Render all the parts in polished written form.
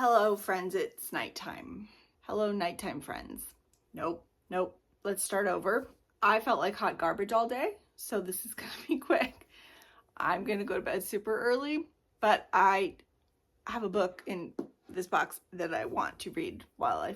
Hello, friends, it's nighttime. Hello, nighttime friends. Nope. Let's start over. I felt like hot garbage all day, so this is gonna be quick. I'm gonna go to bed super early, but I have a book in this box that I want to read while I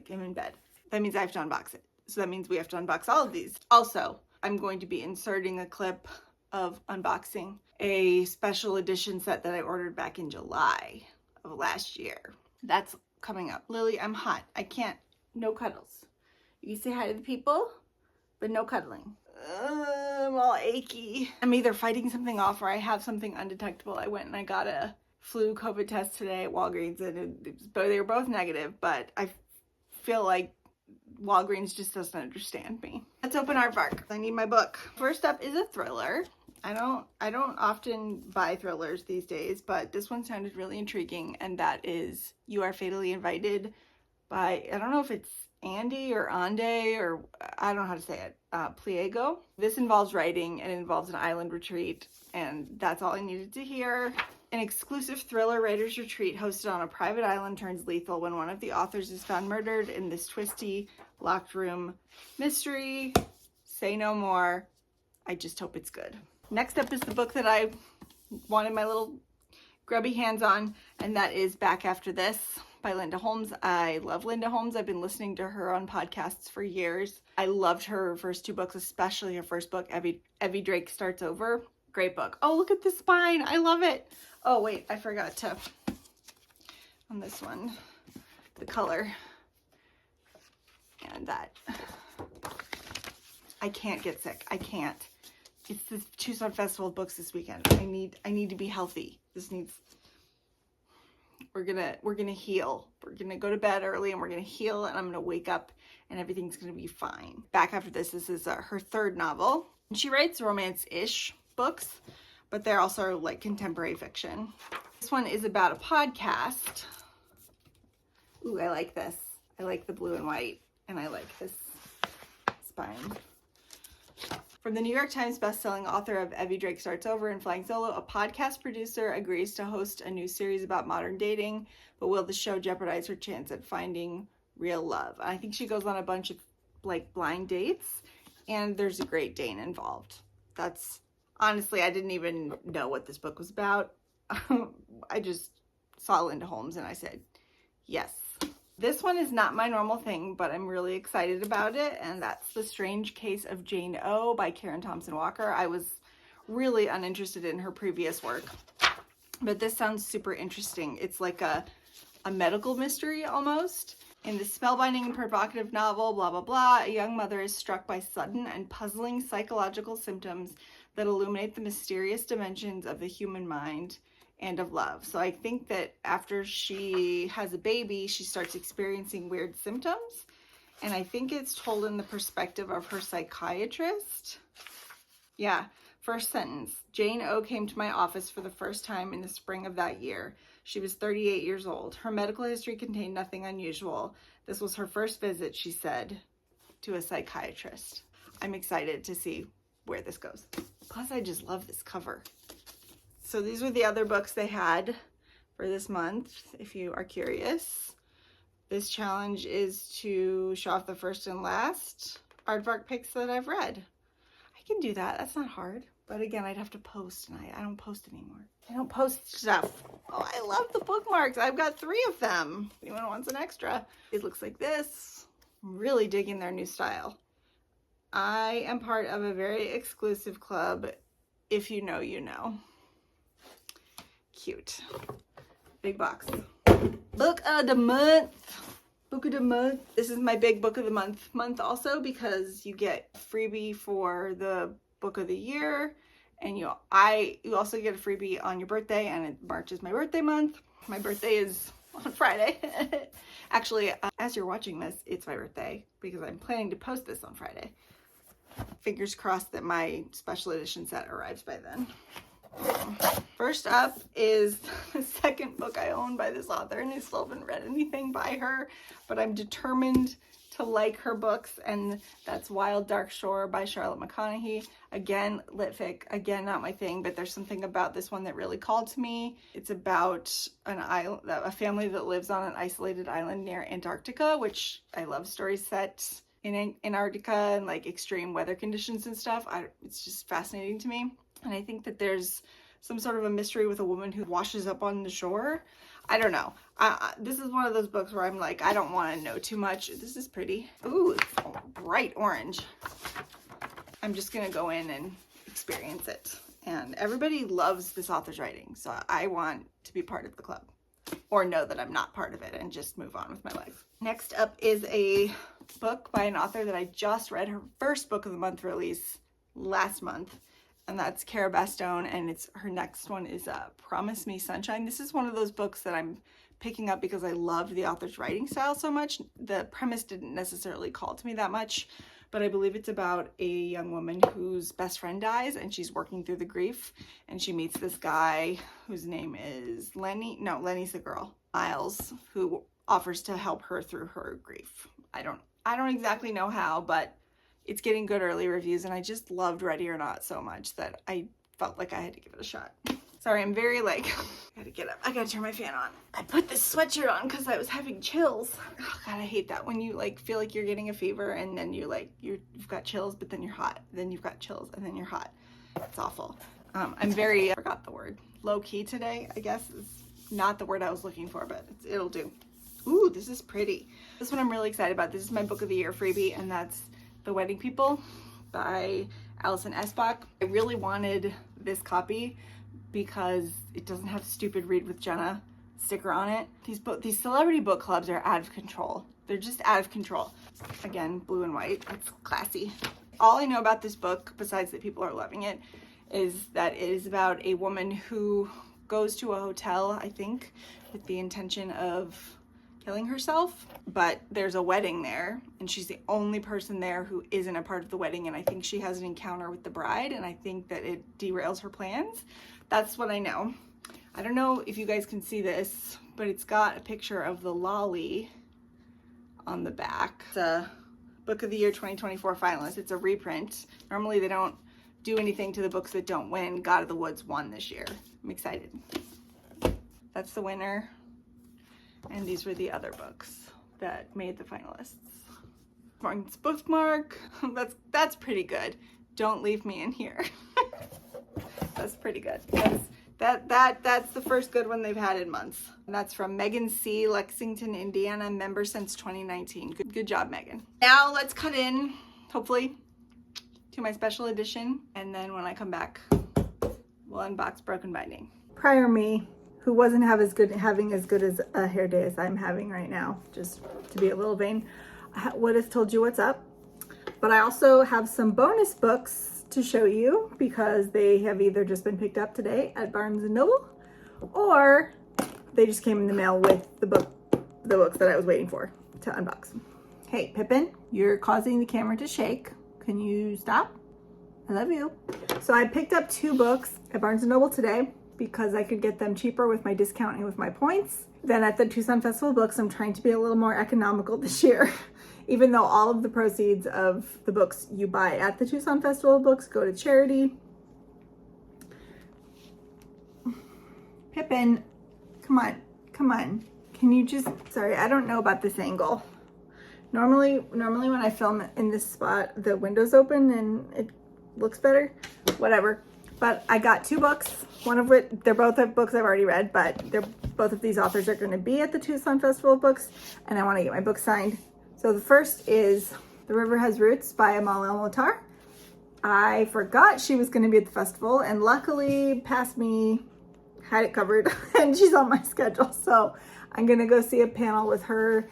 am in bed. That means I have to unbox it. So that means we have to unbox all of these. Also, I'm going to be inserting a clip of unboxing a special edition set that I ordered back in July of last year. That's coming up. Lily, I'm hot. I can't. No cuddles. You can say hi to the people, but no cuddling. I'm all achy. I'm either fighting something off or I have something undetectable. I went and I got a flu COVID test today at Walgreens and they were both negative, but I feel like Walgreens just doesn't understand me. Let's open Aardvark. I need my book. First up is a thriller. I don't often buy thrillers these days, but this one sounded really intriguing, and that is You Are Fatally Invited by, I don't know if it's Ande or Ande, or I don't know how to say it, Pliego. This involves writing and it involves an island retreat, and that's all I needed to hear. An exclusive thriller writer's retreat hosted on a private island turns lethal when one of the authors is found murdered in this twisty, locked room mystery. Say no more. I just hope it's good. Next up is the book that I wanted my little grubby hands on, and that is Back After This by Linda Holmes. I love Linda Holmes. I've been listening to her on podcasts for years. I loved her first two books, especially her first book, Evie Drake Starts Over. Great book. Oh, look at the spine. I love it. Oh, wait, I forgot to, on this one, the color and that. I can't get sick. I can't. It's the Tucson Festival of Books this weekend. I need to be healthy. We're gonna heal. We're gonna go to bed early and we're gonna heal, and I'm gonna wake up and everything's gonna be fine. Back After This is her third novel. And she writes romance-ish books, but they're also like contemporary fiction. This one is about a podcast. Ooh, I like this. I like the blue and white, and I like this spine. From the New York Times bestselling author of Evie Drake Starts Over and Flying Solo, a podcast producer agrees to host a new series about modern dating, but will the show jeopardize her chance at finding real love? I think she goes on a bunch of like blind dates, and there's a Great Dane involved. That's honestly, I didn't even know what this book was about. I just saw Linda Holmes and I said, yes. This one is not my normal thing, but I'm really excited about it, and that's The Strange Case of Jane O by Karen Thompson Walker. I was really uninterested in her previous work, but this sounds super interesting. It's like a medical mystery almost. In this spellbinding and provocative novel, blah, blah, blah, a young mother is struck by sudden and puzzling psychological symptoms that illuminate the mysterious dimensions of the human mind and of love. So I think that after she has a baby, she starts experiencing weird symptoms. And I think it's told in the perspective of her psychiatrist. Yeah, first sentence. Jane O came to my office for the first time in the spring of that year. She was 38 years old. Her medical history contained nothing unusual. This was her first visit, she said, to a psychiatrist. I'm excited to see where this goes. Plus, I just love this cover. So these were the other books they had for this month, if you are curious. This challenge is to show off the first and last Aardvark picks that I've read. I can do that. That's not hard. But again, I'd have to post, and I don't post anymore. I don't post stuff. Oh, I love the bookmarks. I've got 3 of them. Anyone wants an extra? It looks like this. I'm really digging their new style. I am part of a very exclusive club. If you know, you know. Cute. Big box. Book of the month. Book of the month. This is my big book of the month also, because you get a freebie for the book of the year, and you also get a freebie on your birthday, and March is my birthday month. My birthday is on Friday. Actually, as you're watching this, it's my birthday because I'm planning to post this on Friday. Fingers crossed that my special edition set arrives by then. First up is the second book I own by this author, and I still haven't read anything by her, but I'm determined to like her books, and that's Wild Dark Shore by Charlotte McConaughy. Again, litfic, again, not my thing, but there's something about this one that really called to me. It's about an island, a family that lives on an isolated island near Antarctica, which I love stories set in Antarctica and like extreme weather conditions and stuff. It's just fascinating to me. And I think that there's some sort of a mystery with a woman who washes up on the shore. I don't know. This is one of those books where I'm like, I don't want to know too much. This is pretty. Ooh, it's bright orange. I'm just going to go in and experience it. And everybody loves this author's writing, so I want to be part of the club. Or know that I'm not part of it and just move on with my life. Next up is a book by an author that I just read her first book of the month release last month. And that's Cara Bastone, and her next one is Promise Me Sunshine. This is one of those books that I'm picking up because I loved the author's writing style so much. The premise didn't necessarily call to me that much, but I believe it's about a young woman whose best friend dies, and she's working through the grief, and she meets this guy whose name is Lenny. No, Lenny's the girl, Miles, who offers to help her through her grief. I don't exactly know how, but it's getting good early reviews, and I just loved Ready or Not so much that I felt like I had to give it a shot. Sorry, I'm very like, I gotta get up. I gotta turn my fan on. I put this sweatshirt on because I was having chills. Oh God, I hate that when you like feel like you're getting a fever and then you've got chills, but then you're hot. Then you've got chills and then you're hot. It's awful. I forgot the word. Low key today, I guess, is not the word I was looking for, but it'll do. Ooh, this is pretty. This one I'm really excited about. This is my book of the year freebie, and that's The Wedding People by Alison Espach. I really wanted this copy because it doesn't have stupid Read with Jenna sticker on it. These celebrity book clubs are out of control. They're just out of control. Again, blue and white, it's classy. All I know about this book, besides that people are loving it, is that it is about a woman who goes to a hotel, I think, with the intention of killing herself, but there's a wedding there and she's the only person there who isn't a part of the wedding, and I think she has an encounter with the bride, and I think that it derails her plans. That's what I know. I don't know if you guys can see this, but it's got a picture of the lolly on the back. It's a Book of the Year 2024 finalist. It's a reprint. Normally they don't do anything to the books that don't win. God of the Woods won this year. I'm excited. That's the winner. And these were the other books that made the finalists. Morgan's bookmark. That's pretty good. Don't leave me in here. That's pretty good. That's the first good one they've had in months. And that's from Megan C., Lexington, Indiana, member since 2019. Good job, Megan. Now let's cut in, hopefully, to my special edition. And then when I come back, we'll unbox Broken Binding. Prior me, who wasn't having as good as a hair day as I'm having right now, just to be a little vain, would have told you what's up. But I also have some bonus books to show you because they have either just been picked up today at Barnes & Noble or they just came in the mail with the books that I was waiting for to unbox. Hey, Pippin, you're causing the camera to shake. Can you stop? I love you. So I picked up 2 books at Barnes & Noble today because I could get them cheaper with my discount and with my points. Then at the Tucson Festival of Books, I'm trying to be a little more economical this year. Even though all of the proceeds of the books you buy at the Tucson Festival of Books go to charity. Pippin, come on. Can you just, sorry, I don't know about this angle. Normally when I film in this spot, the window's open and it looks better, whatever. But I got 2 books, one of which, they're both books I've already read, but both of these authors are gonna be at the Tucson Festival of Books, and I wanna get my book signed. So the first is The River Has Roots by Amal El-Mohtar. I forgot she was gonna be at the festival, and luckily past me had it covered, and she's on my schedule. So I'm gonna go see a panel with her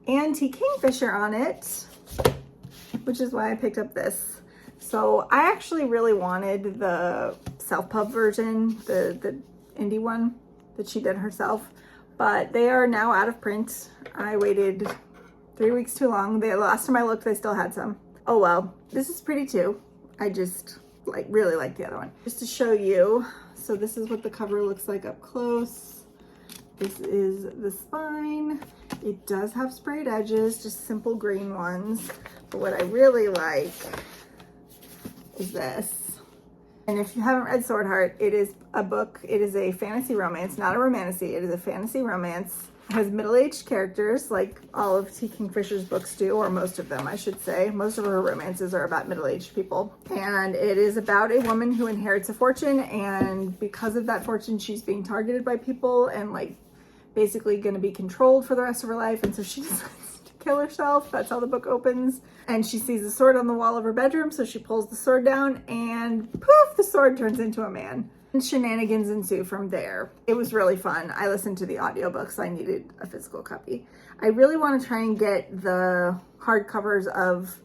and T. Kingfisher on it, which is why I picked up this. So I actually really wanted the self-pub version, the indie one that she did herself, but they are now out of print. I waited 3 weeks too long. The last time I looked, they still had some. Oh well, this is pretty too. I just really like the other one. Just to show you, so this is what the cover looks like up close. This is the spine. It does have sprayed edges, just simple green ones. But what I really like is this. And if you haven't read SWORDHEART, it is a book, it is a fantasy romance, not a romantasy, it is a fantasy romance. It has middle-aged characters like all of T. Kingfisher's books do, or most of them, I should say. Most of her romances are about middle-aged people. And it is about a woman who inherits a fortune, and because of that fortune, she's being targeted by people and like basically going to be controlled for the rest of her life. And so she decides to kill herself. That's how the book opens. And she sees a sword on the wall of her bedroom, so she pulls the sword down and poof, the sword turns into a man. And shenanigans ensue from there. It was really fun. I listened to the audiobooks. I needed a physical copy. I really want to try and get the hardcovers of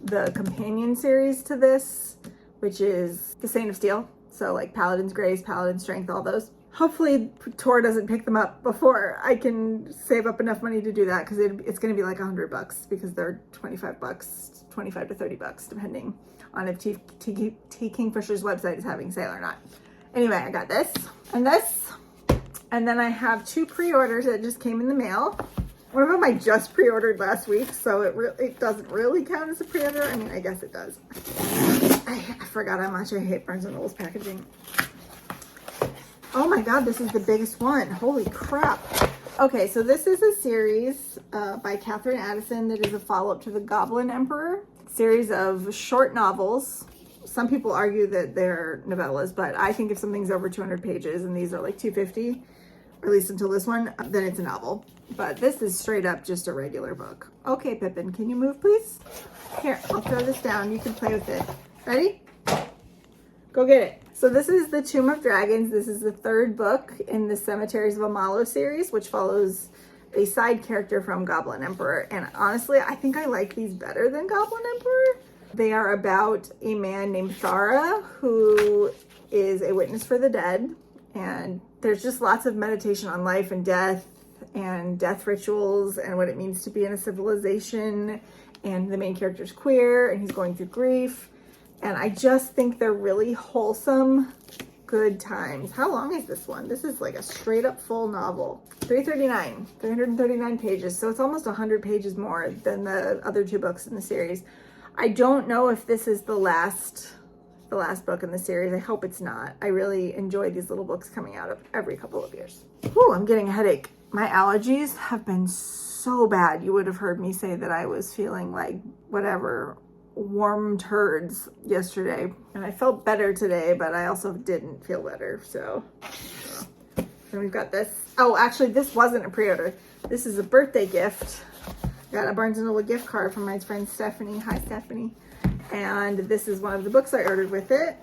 the companion series to this, which is The Saint of Steel. So like Paladin's Grace, Paladin's Strength, all those. Hopefully Tor doesn't pick them up before I can save up enough money to do that, because it's going to be like $100 because they're $25, $25 to $30 depending on if T. Kingfisher's website is having sale or not. Anyway, I got this, and then I have 2 pre-orders that just came in the mail. One of them I just pre-ordered last week, so it doesn't really count as a pre-order. I mean, I guess it does. I forgot how much I hate Barnes & Noble's packaging. Oh my God, this is the biggest one. Holy crap. Okay, so this is a series by Katherine Addison that is a follow-up to The Goblin Emperor. Series of short novels. Some people argue that they're novellas, but I think if something's over 200 pages, and these are like 250, or at least until this one, then it's a novel. But this is straight up just a regular book. Okay, Pippin, can you move, please? Here, I'll throw this down. You can play with it. Ready? Go get it. So this is The Tomb of Dragons. This is the 3rd book in the Cemeteries of Amal series, which follows a side character from Goblin Emperor. And honestly, I think I like these better than Goblin Emperor. They are about a man named Cara who is a witness for the dead. And there's just lots of meditation on life and death rituals and what it means to be in a civilization. And the main character's queer and he's going through grief. And I just think they're really wholesome, good times. How long is this one? This is like a straight up full novel. 339 pages. So it's almost 100 pages more than the other 2 books in the series. I don't know if this is the last book in the series. I hope it's not. I really enjoy these little books coming out of every couple of years. Whew, I'm getting a headache. My allergies have been so bad. You would have heard me say that I was feeling like whatever, warm turds yesterday. And I felt better today, but I also didn't feel better. So then we've got this. Oh, actually, this wasn't a pre-order. This is a birthday gift. Got a Barnes & Noble gift card from my friend Stephanie. Hi, Stephanie. And this is one of the books I ordered with it,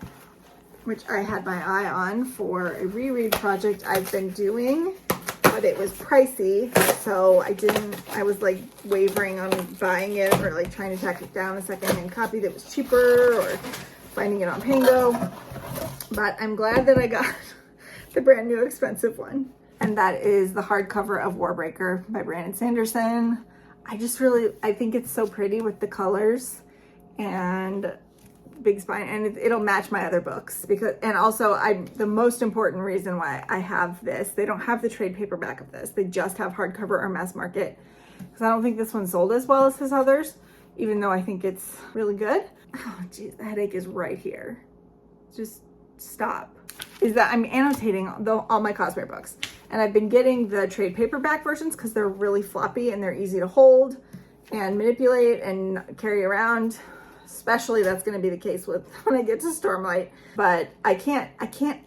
which I had my eye on for a reread project I've been doing, but it was pricey. So I was like wavering on buying it or like trying to track it down a secondhand copy that was cheaper or finding it on Pango. But I'm glad that I got the brand new expensive one. And that is the hardcover of WARBREAKER by Brandon Sanderson. I think it's so pretty with the colors and big spine, and it'll match my other books and also the most important reason why I have this, they don't have the trade paperback of this. They just have hardcover or mass market, because I don't think this one sold as well as his others, even though I think it's really good. Oh geez, the headache is right here. Just stop. Is that I'm annotating all my Cosmere books. And I've been getting the trade paperback versions because they're really floppy and they're easy to hold and manipulate and carry around. Especially that's going to be the case with when I get to Stormlight. But I can't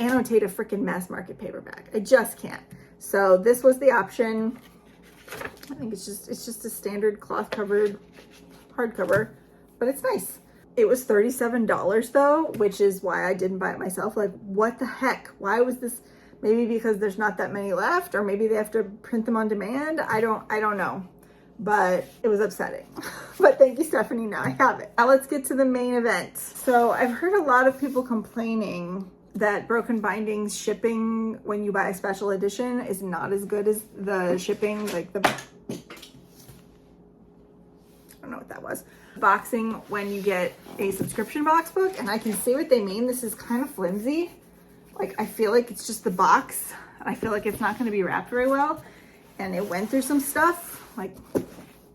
annotate a freaking mass market paperback. I just can't. So this was the option. I think it's just a standard cloth covered hardcover, but it's nice. It was $37 though, which is why I didn't buy it myself. Like, what the heck? Why was this? Maybe because there's not that many left, or maybe they have to print them on demand. I don't know, but it was upsetting. But thank you, Stephanie. Now I have it. Now let's get to the main event. So I've heard a lot of people complaining that Broken Bindings shipping when you buy a special edition is not as good as the shipping, like I don't know what that was. Boxing when you get a subscription box book, and I can see what they mean. This is kind of flimsy. Like, I feel like it's just the box I feel like it's not going to be wrapped very well. And it went through some stuff. Like,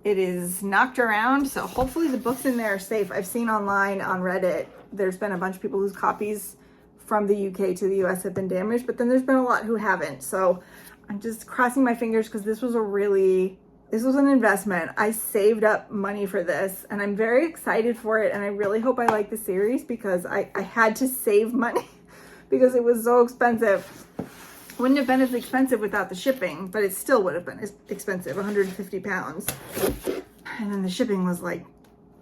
it is knocked around. So hopefully the books in there are safe. I've seen online on Reddit, there's been a bunch of people whose copies from the UK to the US have been damaged, but then there's been a lot who haven't. So I'm just crossing my fingers because this was an investment. I saved up money for this and I'm very excited for it. And I really hope I like the series because I had to save money because it was so expensive. Wouldn't have been as expensive without the shipping, but it still would have been expensive, 150 pounds. And then the shipping was like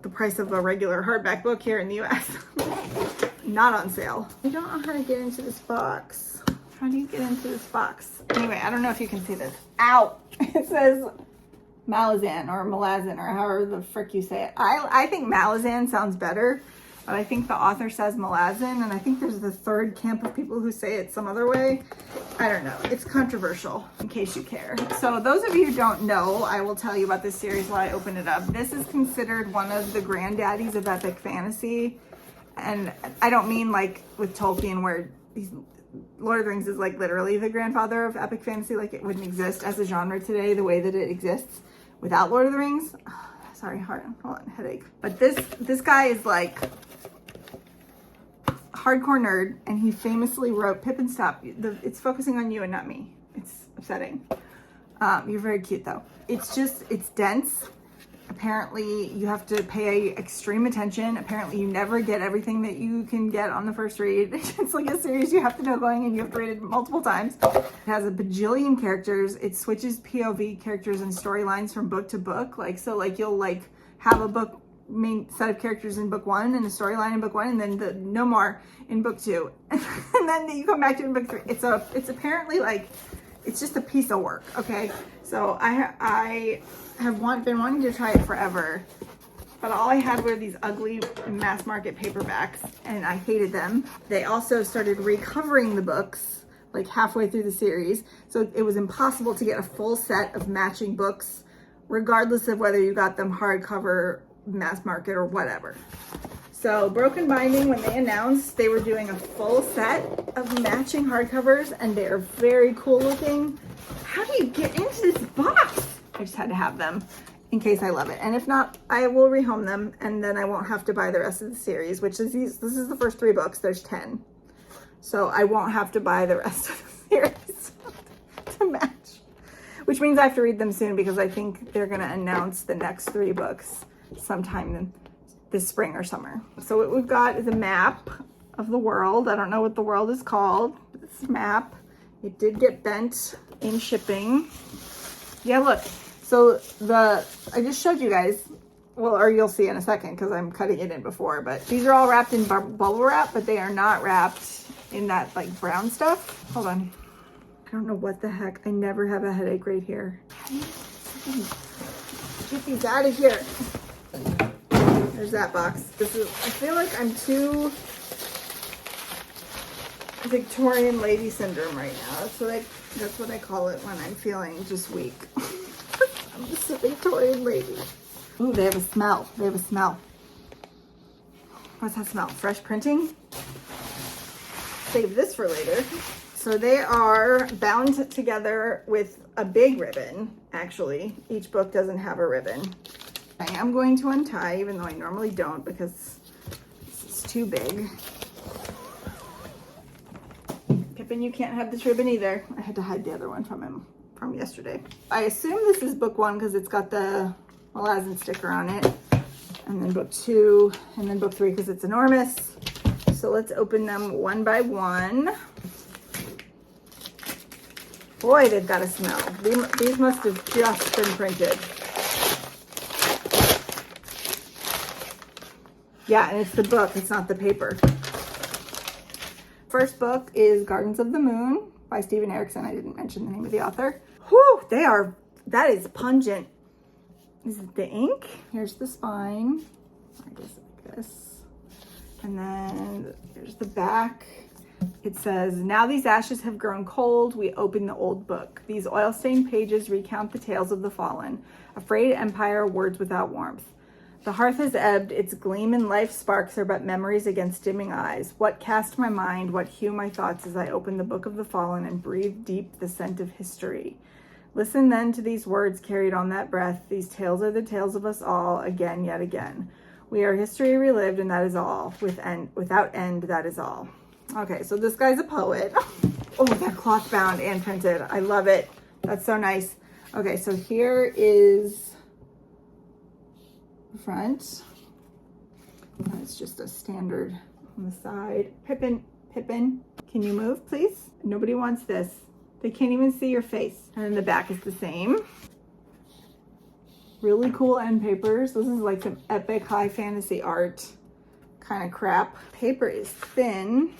the price of a regular hardback book here in the US. Not on sale. I don't know how to get into this box. How do you get into this box? Anyway, I don't know if you can see this. Ow! It says Malazan or Malazan or however the frick you say it. I think Malazan sounds better, but I think the author says Malazan, and I think there's the third camp of people who say it some other way. I don't know. It's controversial, in case you care. So those of you who don't know, I will tell you about this series while I open it up. This is considered one of the granddaddies of epic fantasy. And I don't mean like with Tolkien where Lord of the Rings is like literally the grandfather of epic fantasy, like it wouldn't exist as a genre today the way that it exists without Lord of the Rings. Oh, sorry, hold on, headache. But this guy is like hardcore nerd, and he famously wrote Pippin Stop. It's focusing on you and not me. It's upsetting. You're very cute though. It's dense. Apparently you have to pay extreme attention. Apparently you never get everything that you can get on the first read. It's like a series you have to know going and you have to read it multiple times. It has a bajillion characters. It switches POV characters and storylines from book to book. You'll like have a book main set of characters in book one and a storyline in book one, and then no more in book two. And then you come back to it in book three. It's apparently like, it's just a piece of work. Okay. So I have been wanting to try it forever, but all I had were these ugly mass market paperbacks and I hated them. They also started recovering the books like halfway through the series. So it was impossible to get a full set of matching books, regardless of whether you got them hardcover, mass market, or whatever. So Broken Binding, when they announced they were doing a full set of matching hardcovers, and they're very cool looking. How do you get into this box? I just had to have them in case I love it. And if not, I will rehome them and then I won't have to buy the rest of the series, which is this is the first 3 books. There's 10. So I won't have to buy the rest of the series to match, which means I have to read them soon because I think they're going to announce the next 3 books sometime this spring or summer. So what we've got is a map of the world. I don't know what the world is called, but this map, it did get bent in shipping. Yeah, look. So I just showed you guys, well, or you'll see in a second because I'm cutting it in before, but these are all wrapped in bubble wrap, but they are not wrapped in that like brown stuff. Hold on. I don't know what the heck. I never have a headache right here. Get these out of here. There's that box. I feel like I'm too Victorian lady syndrome right now. That's what I call it when I'm feeling just weak. I'm just a Victorian lady. Ooh, they have a smell. What's that smell? Fresh printing? Save this for later. So they are bound together with a big ribbon, actually. Each book doesn't have a ribbon. I am going to untie, even though I normally don't because it's too big. Pippin, you can't have this ribbon either. I had to hide the other one from him from yesterday. I assume this is book 1 because it's got the Malazan sticker on it. And then book 2, and then book 3 because it's enormous. So let's open them one by one. Boy, they've got a smell. These must have just been printed. Yeah, and it's the book, it's not the paper. First book is Gardens of the Moon by Stephen Erikson. I didn't mention the name of the author. Whew, that is pungent. Is it the ink? Here's the spine. I guess like this. And then here's the back. It says, now these ashes have grown cold, we open the old book. These oil-stained pages recount the tales of the fallen. A frayed empire, words without warmth. The hearth has ebbed, its gleam and life sparks are but memories against dimming eyes. What cast my mind, what hue my thoughts as I open the book of the fallen and breathe deep the scent of history. Listen then to these words carried on that breath. These tales are the tales of us all, again, yet again. We are history relived, and that is all. Without end, that is all. Okay, so this guy's a poet. Oh, they're cloth bound and printed. I love it. That's so nice. Okay, so here is the front. It's just a standard on the side. Pippin, can you move, please? Nobody wants this. They can't even see your face. And then the back is the same. Really cool end papers. This is like some epic high fantasy art kind of crap. Paper is thin.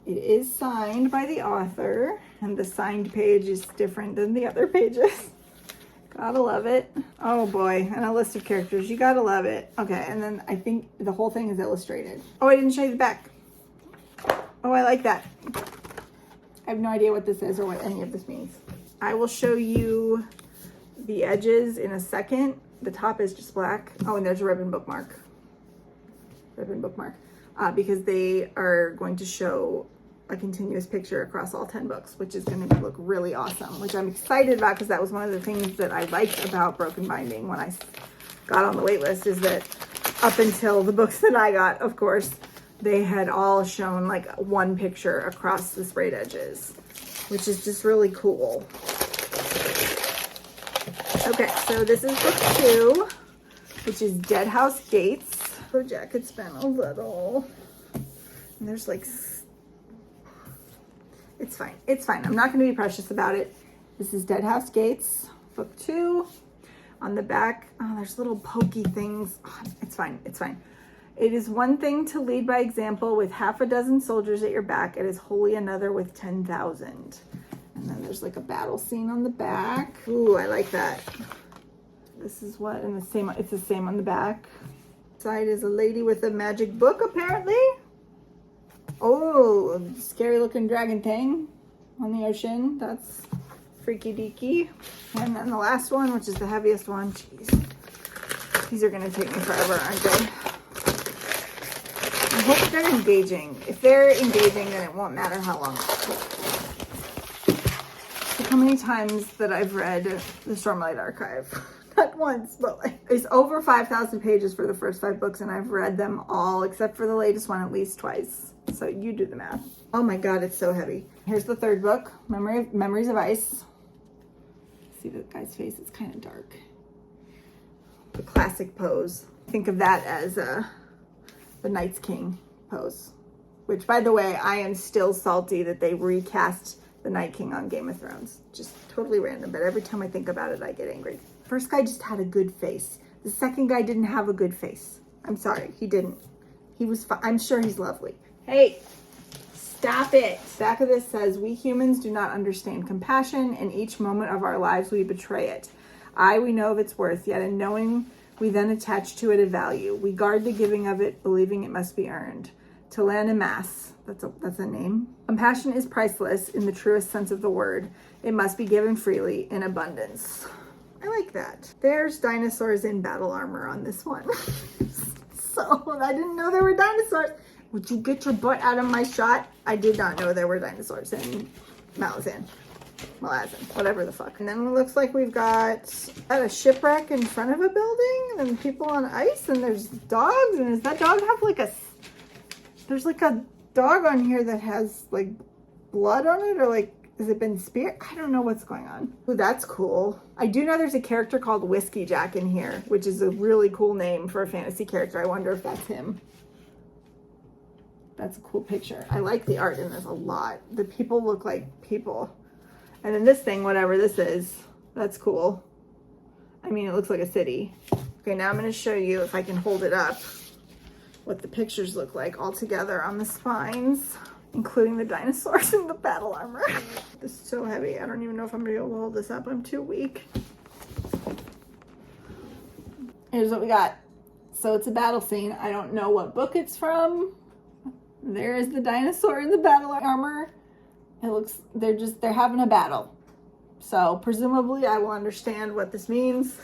It is signed by the author, and the signed page is different than the other pages. Gotta love it. Oh boy, and a list of characters. You gotta love it. Okay, and then I think the whole thing is illustrated. Oh, I didn't show you the back. Oh, I like that. I have no idea what this is or what any of this means. I will show you the edges in a second. The top is just black. Oh, and there's a ribbon bookmark. Because they are going to show a continuous picture across all 10 books, which is going to look really awesome, which I'm excited about because that was one of the things that I liked about Broken Binding when I got on the wait list, is that up until the books that I got, of course, they had all shown like one picture across the sprayed edges, which is just really cool. Okay, so this is book 2, which is Deadhouse Gates. The jacket's been a little, and there's like, it's fine. I'm not going to be precious about it. This is Deadhouse Gates, book 2. On the back, oh, there's little pokey things. Oh, it's fine. It is one thing to lead by example with half a dozen soldiers at your back. It is wholly another with 10,000. And then there's like a battle scene on the back. Ooh, I like that. This is what, and it's the same on the back. Side is a lady with a magic book, apparently. Oh, a scary looking dragon thing on the ocean. That's freaky deaky. And then the last one, which is the heaviest one. Jeez. These are going to take me forever, aren't they? I hope they're engaging. If they're engaging, then it won't matter how long it takes. Look how many times that I've read the Stormlight Archive. Not once, but like, it's over 5,000 pages for the first 5 books, and I've read them all except for the latest one at least twice. So you do the math. Oh my God, it's so heavy. Here's the third book, Memories of Ice. See the guy's face? It's kind of dark. The classic pose. Think of that as the Night's King pose. Which, by the way, I am still salty that they recast the Night King on Game of Thrones. Just totally random, but every time I think about it, I get angry. First guy just had a good face. The second guy didn't have a good face. I'm sorry, he didn't. He was fine. I'm sure he's lovely. Hey, stop it. The back of this says, we humans do not understand compassion. In each moment of our lives, we betray it. We know of its worth, yet in knowing, we then attach to it a value. We guard the giving of it, believing it must be earned. To land a mass, that's a name. Compassion is priceless in the truest sense of the word. It must be given freely in abundance. I like that. There's dinosaurs in battle armor on this one. So I didn't know there were dinosaurs. Would you get your butt out of my shot? I did not know there were dinosaurs in Malazan, whatever the fuck. And then it looks like we've got a shipwreck in front of a building, and then people on ice, and there's dogs. And does that dog have like there's like a dog on here that has like blood on it, or like, has it been speared? I don't know what's going on. Ooh, that's cool. I do know there's a character called Whiskey Jack in here, which is a really cool name for a fantasy character. I wonder if that's him. That's a cool picture. I like the art in this a lot. The people look like people. And then this thing, whatever this is, that's cool. I mean, it looks like a city. Okay, now I'm going to show you, if I can hold it up, what the pictures look like all together on the spines, including the dinosaurs and the battle armor. This is so heavy. I don't even know if I'm going to be able to hold this up. I'm too weak. Here's what we got. So it's a battle scene. I don't know what book it's from. There is the dinosaur in the battle armor. It looks, they're having a battle. So presumably I will understand what this means.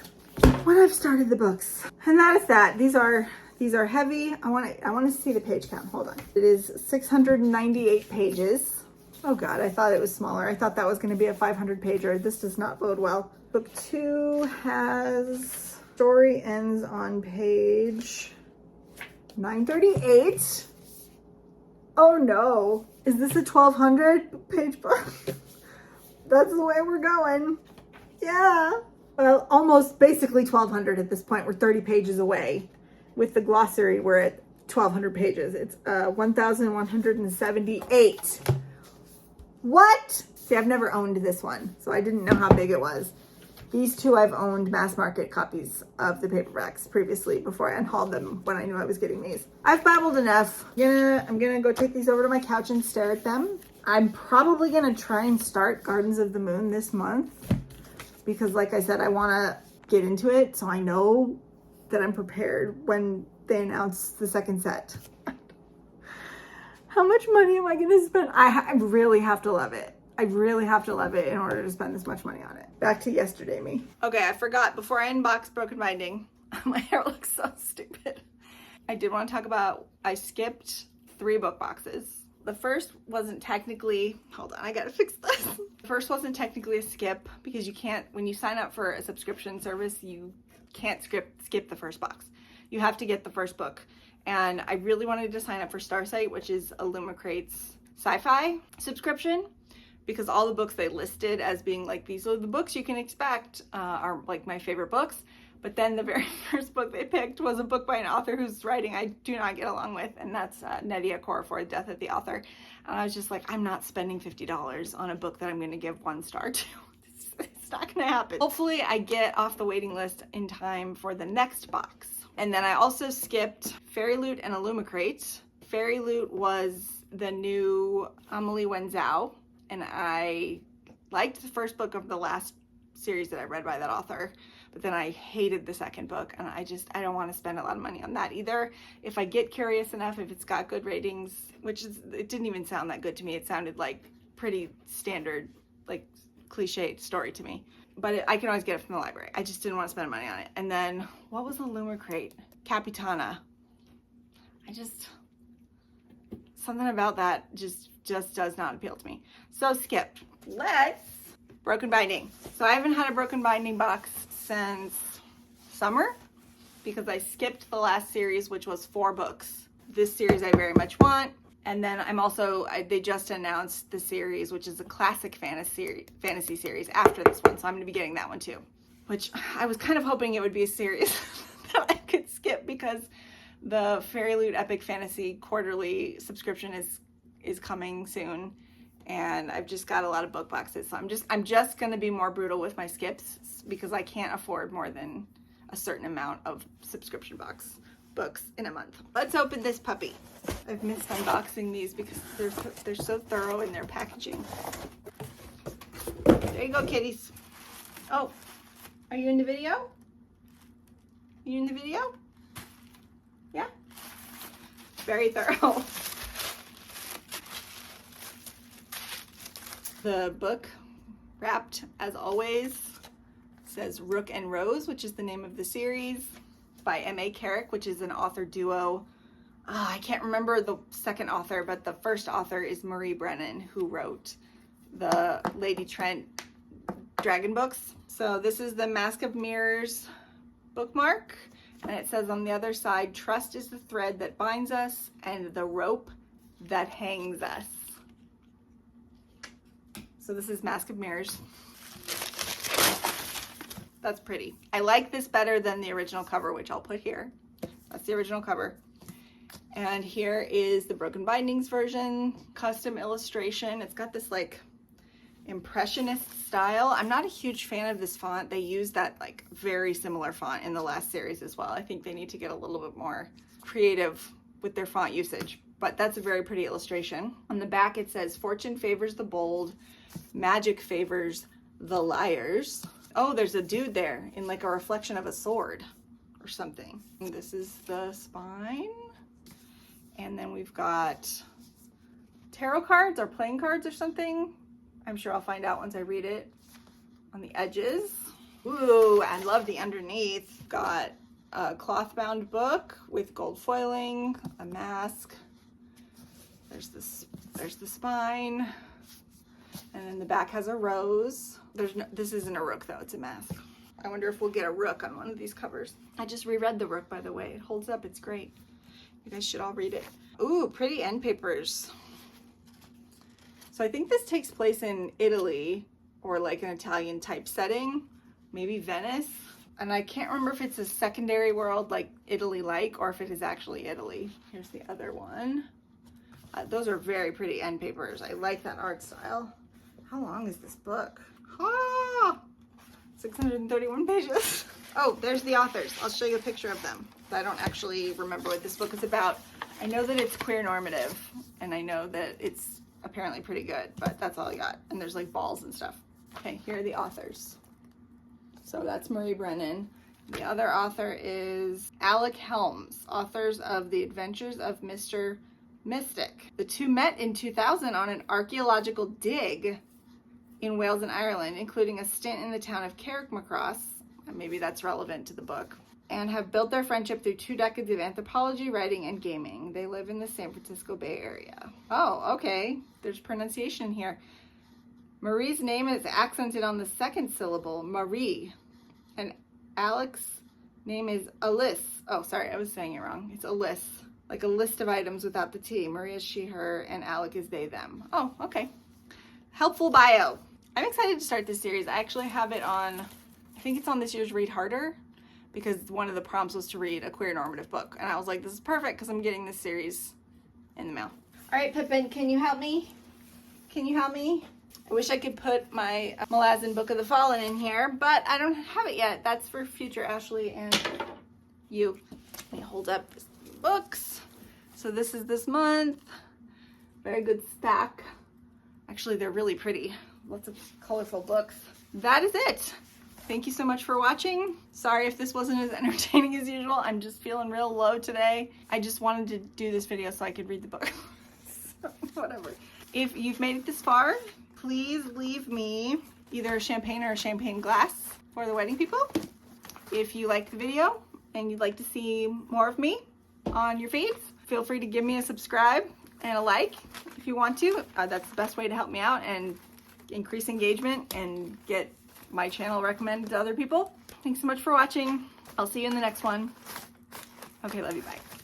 when I've started the books. And that is that. These are heavy. I want to see the page count. Hold on. It is 698 pages. Oh God, I thought it was smaller. I thought that was going to be a 500 pager. This does not bode well. Book 2 has story ends on page 938. Oh no. Is this a 1200 page book? That's the way we're going. Yeah. Well, almost basically 1200 at this point. We're 30 pages away. With the glossary, we're at 1200 pages. It's 1178. What? See, I've never owned this one, so I didn't know how big it was. These two I've owned mass market copies of the paperbacks previously before I unhauled them when I knew I was getting these. I've babbled enough. I'm gonna go take these over to my couch and stare at them. I'm probably gonna try and start Gardens of the Moon this month because like I said, I wanna get into it so I know that I'm prepared when they announce the second set. How much money am I gonna spend? I really have to love it. I really have to love it in order to spend this much money on it. Back to yesterday me. Okay, I forgot, before I unbox Broken Binding, my hair looks so stupid. I did want to talk about, I skipped 3 book boxes. The first wasn't technically, hold on, I gotta fix this. The first wasn't technically a skip because you can't, when you sign up for a subscription service, you can't skip the first box. You have to get the first book. And I really wanted to sign up for Starsight, which is Illumicrate's sci-fi subscription, because all the books they listed as being like, these are the books you can expect, are like my favorite books. But then the very first book they picked was a book by an author whose writing I do not get along with, and that's Nnedi Okorafor, Death of the Author. And I was just like, I'm not spending $50 on a book that I'm going to give 1 star to. It's not going to happen. Hopefully I get off the waiting list in time for the next box. And then I also skipped Fairy Loot and Illumicrate. Fairy Loot was the new Amelie Wenzhou, and I liked the first book of the last series that I read by that author, but then I hated the second book, and I don't want to spend a lot of money on that either. If I get curious enough, if it's got good ratings, it didn't even sound that good to me. It sounded like pretty standard, like cliched story to me. But I can always get it from the library. I just didn't want to spend money on it. And then, what was Illumicrate? Capitana. Something about that just does not appeal to me. So skipped. Broken Binding. So I haven't had a Broken Binding box since summer because I skipped the last series, which was 4 books. This series I very much want. And then they just announced the series, which is a classic fantasy series after this one. So I'm going to be getting that one too, which I was kind of hoping it would be a series that I could skip because the Fairy Loot Epic Fantasy quarterly subscription is coming soon. And I've just got a lot of book boxes. So I'm just going to be more brutal with my skips because I can't afford more than a certain amount of subscription books in a month. Let's open this puppy. I've missed unboxing these because they're so thorough in their packaging. There you go, kitties. Oh, are you in the video? You in the video? Yeah? Very thorough. The book, wrapped as always, says Rook and Rose, which is the name of the series, by M.A. Carrick, which is an author duo. I can't remember the second author, but the first author is Marie Brennan, who wrote the Lady Trent Dragon books. So this is the Mask of Mirrors bookmark, and it says on the other side, trust is the thread that binds us and the rope that hangs us. So this is Mask of Mirrors. That's pretty. I like this better than the original cover, which I'll put here. That's the original cover. And here is the Broken Bindings version, custom illustration. It's got this like impressionist style. I'm not a huge fan of this font. They use that like very similar font in the last series as well. I think they need to get a little bit more creative with their font usage, but that's a very pretty illustration. On the back it says, fortune favors the bold, magic favors the liars. Oh, there's a dude there in like a reflection of a sword or something. And this is the spine. And then we've got tarot cards or playing cards or something. I'm sure I'll find out once I read it. On the edges. Ooh, I love the underneath. Got a cloth bound book with gold foiling, a mask. There's the spine. And then the back has a rose. This isn't a rook though, it's a mask. I wonder if we'll get a rook on one of these covers. I just reread the rook, by the way. It holds up, it's great. You guys should all read it. Ooh, pretty end papers. So I think this takes place in Italy or like an Italian type setting, maybe Venice. And I can't remember if it's a secondary world like Italy-like or if it is actually Italy. Here's the other one. Those are very pretty end papers. I like that art style. How long is this book? Ah, 631 pages. Oh, there's the authors. I'll show you a picture of them. I don't actually remember what this book is about. I know that it's queer normative, and I know that it's apparently pretty good, but that's all I got. And there's like balls and stuff. Okay, here are the authors. So that's Marie Brennan. The other author is Holmes, authors of The Adventures of Mr. Mystic. The two met in 2000 on an archaeological dig in Wales and Ireland, including a stint in the town of Carrick, maybe that's relevant to the book, and have built their friendship through 2 decades of anthropology, writing, and gaming. They live in the San Francisco Bay Area. Oh, okay. There's pronunciation here. Marie's name is accented on the second syllable, Marie, and Alex's name is Alice. Oh, sorry, I was saying it wrong. It's Alice, like a list of items without the T. Marie is she, her, and Alec is they, them. Oh, okay. Helpful bio. I'm excited to start this series. I actually have it on, I think it's on this year's Read Harder, because one of the prompts was to read a queer normative book. And I was like, this is perfect because I'm getting this series in the mail. All right, Pippin, can you help me? Can you help me? I wish I could put my Malazan Book of the Fallen in here, but I don't have it yet. That's for future Ashley and you. Let me hold up books. So this is this month. Very good stack. Actually, they're really pretty. Lots of colorful books. That is it. Thank you so much for watching. Sorry if this wasn't as entertaining as usual. I'm just feeling real low today. I just wanted to do this video so I could read the book. So, whatever. If you've made it this far, please leave me either a champagne or a champagne glass for the wedding people. If you liked the video and you'd like to see more of me on your feeds, feel free to give me a subscribe and a like if you want to. That's the best way to help me out and increase engagement and get my channel recommended to other people. Thanks so much for watching. I'll see you in the next one. Okay, love you, bye.